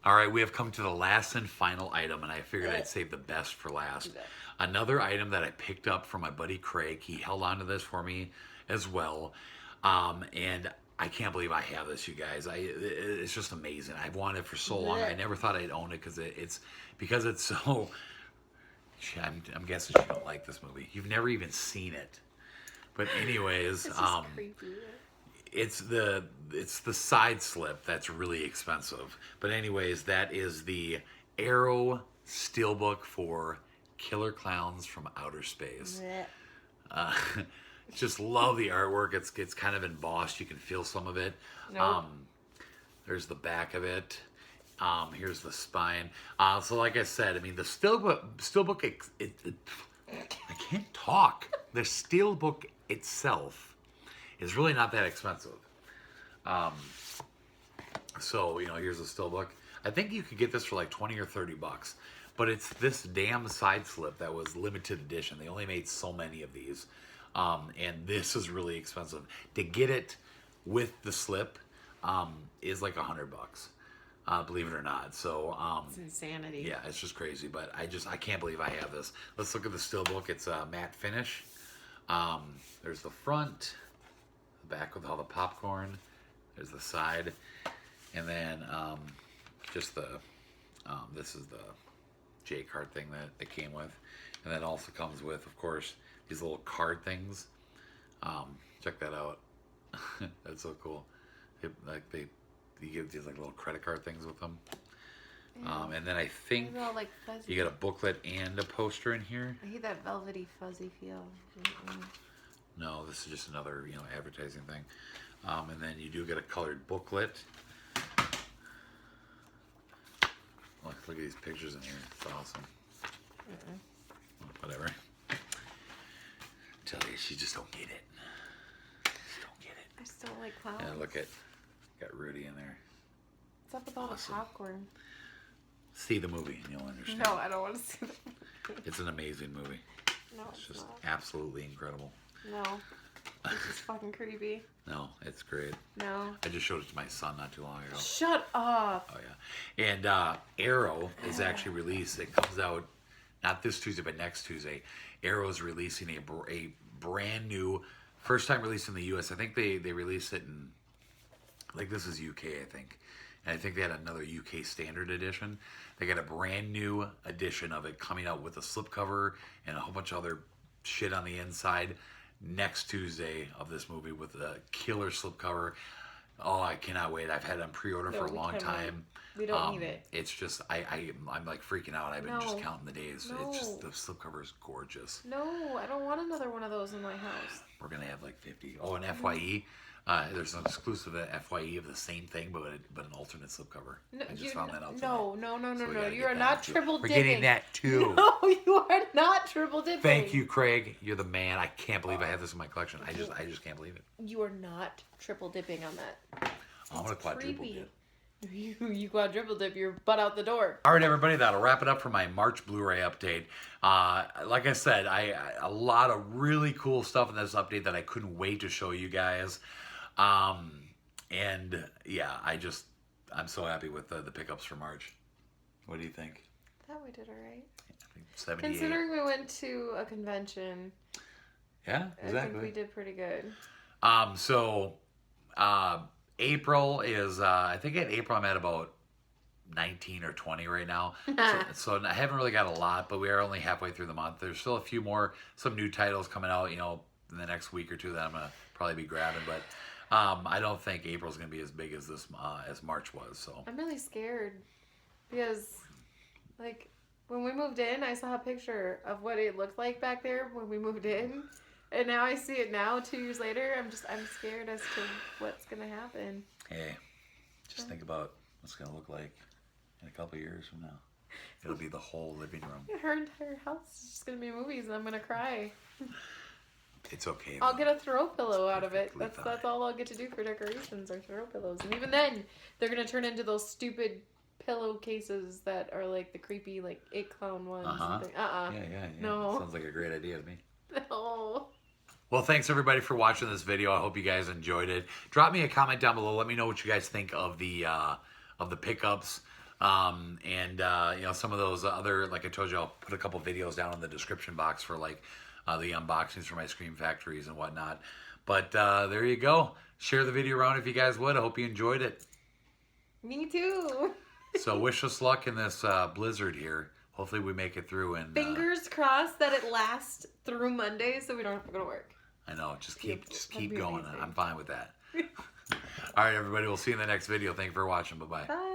All right, we have come to the last and final item, and I figured I'd save the best for last. Another item that I picked up from my buddy Craig. He held on to this for me as well. And I can't believe I have this, you guys. It's just amazing. I've wanted it for so long. I never thought I'd own it because it's so... I'm guessing you don't like this movie. You've never even seen it. But anyways, It's just creepy. it's the side slip that's really expensive. But anyways, that is the Arrow steelbook for Killer Clowns from Outer Space. Just love the artwork. It's kind of embossed. You can feel some of it. Nope. There's the back of it. Here's the spine. So like I said, I mean, the steelbook, I can't talk. The steelbook itself is really not that expensive. So, here's the steelbook. I think you could get this for like 20 or 30 bucks. But it's this damn side slip that was limited edition. They only made so many of these. And this is really expensive. To get it with the slip is like $100 bucks. Believe it or not. So It's insanity. yeah, it's just crazy. But I can't believe I have this. Let's look at the steelbook. It's a matte finish. There's the front, the back with all the popcorn. There's the side, and then just this is the J card thing that it came with, and then also comes with, of course, these little card things. Check that out. That's so cool. You get these like little credit card things with them. And then I think They're all, like, fuzzy. you get a booklet and a poster in here. I hate that velvety, fuzzy feel. No, this is just another advertising thing. And then you do get a colored booklet. Look at these pictures in here. It's awesome. Whatever. Tell you, she just don't get it. Just don't get it. I just don't like clowns. Yeah, look at, got Rudy in there. What's up with all the popcorn? See the movie and you'll understand. No, I don't want to see the movie. It's an amazing movie. No, It's it's just not. absolutely incredible. No. It's just fucking creepy. No, it's great. No. I just showed it to my son not too long ago. Shut up. Oh yeah. And Arrow is actually released. It comes out not this Tuesday, but next Tuesday. Arrow is releasing a brand new, first time released in the U.S. I think they released it in, like, this is UK, I think. And I think they had another UK standard edition. They got a brand new edition of it coming out with a slipcover and a whole bunch of other shit on the inside next Tuesday of this movie with a killer slipcover. Oh, I cannot wait. I've had it on pre-order for a long time. We don't need it. It's just, I'm like freaking out. I've been just counting the days. No. It's just, the slipcover is gorgeous. No, I don't want another one of those in my house. We're going to have like 50. Oh, and FYE, there's an exclusive FYE of the same thing, but an alternate slipcover. No, I just found that out No. So we gotta You get are that not too. triple We're dipping. getting that too. No, you are not triple dipping. Thank you, Craig. You're the man. I can't believe I have this in my collection. I just can't believe it. You are not triple dipping on that. I'm going to quadruple Creepy. dip. You quadruple dip your butt out the door. All right, everybody, that'll wrap it up for my March Blu Ray update. Like I said, a lot of really cool stuff in this update that I couldn't wait to show you guys. And yeah, I'm so happy with the pickups for March. What do you think? I thought we did all right. I think 78. Considering we went to a convention, Yeah, exactly. I think we did pretty good. April is, I think in April I'm at about 19 or 20 right now. so I haven't really got a lot, but we are only halfway through the month. There's still a few more, some new titles coming out, in the next week or two that I'm going to probably be grabbing. But I don't think April's going to be as big as as March was. So I'm really scared because, like, when we moved in, I saw a picture of what it looked like back there when we moved in. And now I see it now, 2 years later. I'm scared as to what's going to happen. Hey, just think about what's going to look like in a couple of years from now. It'll be the whole living room. Her entire house is just going to be movies and I'm going to cry. It's okay. I'll get a throw pillow out of it. Perfectly That's all I'll get to do for decorations are throw pillows. And even then, they're going to turn into those stupid pillowcases that are like the creepy, like, It Clown ones. Yeah. No. Sounds like a great idea to me. No. Well, thanks everybody for watching this video. I hope you guys enjoyed it. Drop me a comment down below. Let me know what you guys think of the pickups. And some of those other, like I told you, I'll put a couple videos down in the description box for like the unboxings for my Scream Factories and whatnot. But there you go. Share the video around if you guys would. I hope you enjoyed it. Me too. So wish us luck in this blizzard here. Hopefully we make it through. And Fingers crossed that it lasts through Monday so we don't have to go to work. I know. Just keep That'd be going. amazing. I'm fine with that. All right, everybody. We'll see you in the next video. Thank you for watching. Bye-bye. Bye.